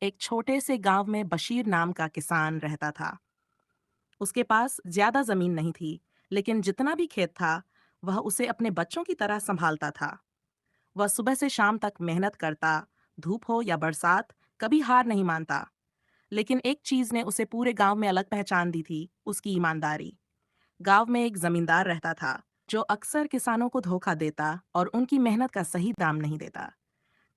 एक छोटे से गांव में बशीर नाम का किसान रहता था। उसके पास ज्यादा जमीन नहीं थी, लेकिन जितना भी खेत था, वह उसे अपने बच्चों की तरह संभालता था। वह सुबह से शाम तक मेहनत करता, धूप हो या बरसात, कभी हार नहीं मानता। लेकिन एक चीज ने उसे पूरे गांव में अलग पहचान दी थी, उसकी ईमानदारी। गांव में एक जमींदार रहता था, जो अक्सर किसानों को धोखा देता और उनकी मेहनत का सही दाम नहीं देता।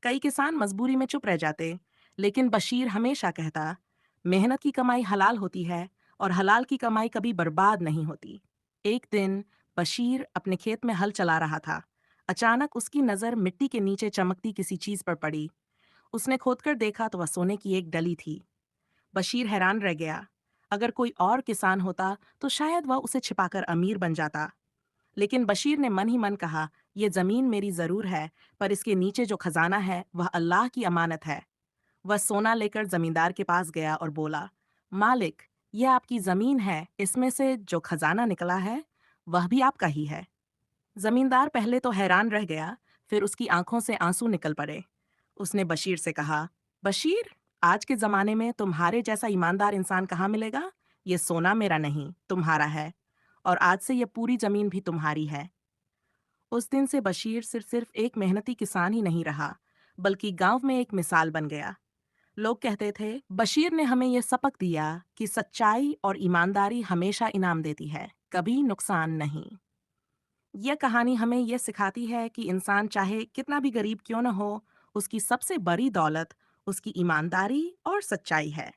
कई किसान मजबूरी में चुप रह जाते, लेकिन बशीर हमेशा कहता, मेहनत की कमाई हलाल होती है और हलाल की कमाई कभी बर्बाद नहीं होती। एक दिन बशीर अपने खेत में हल चला रहा था। अचानक उसकी नजर मिट्टी के नीचे चमकती किसी चीज पर पड़ी। उसने खोदकर देखा तो वह सोने की एक डली थी। बशीर हैरान रह गया। अगर कोई और किसान होता तो शायद वह उसे छिपाकर अमीर बन जाता। लेकिन बशीर ने मन ही मन कहा, यह जमीन मेरी जरूर है, पर इसके नीचे जो खजाना है वह अल्लाह की अमानत है। वह सोना लेकर जमींदार के पास गया और बोला, मालिक, यह आपकी जमीन है, इसमें से जो खजाना निकला है वह भी आपका ही है। जमींदार पहले तो हैरान रह गया, फिर उसकी आंखों से आंसू निकल पड़े। उसने बशीर से कहा, बशीर, आज के जमाने में तुम्हारे जैसा ईमानदार इंसान कहाँ मिलेगा? ये सोना मेरा नहीं, तुम्हारा है, और आज से यह पूरी जमीन भी तुम्हारी है। उस दिन से बशीर सिर्फ एक मेहनती किसान ही नहीं रहा, बल्कि गांव में एक मिसाल बन गया। लोग कहते थे, बशीर ने हमें यह सबक दिया कि सच्चाई और ईमानदारी हमेशा इनाम देती है, कभी नुकसान नहीं। यह कहानी हमें यह सिखाती है कि इंसान चाहे कितना भी गरीब क्यों न हो, उसकी सबसे बड़ी दौलत उसकी ईमानदारी और सच्चाई है।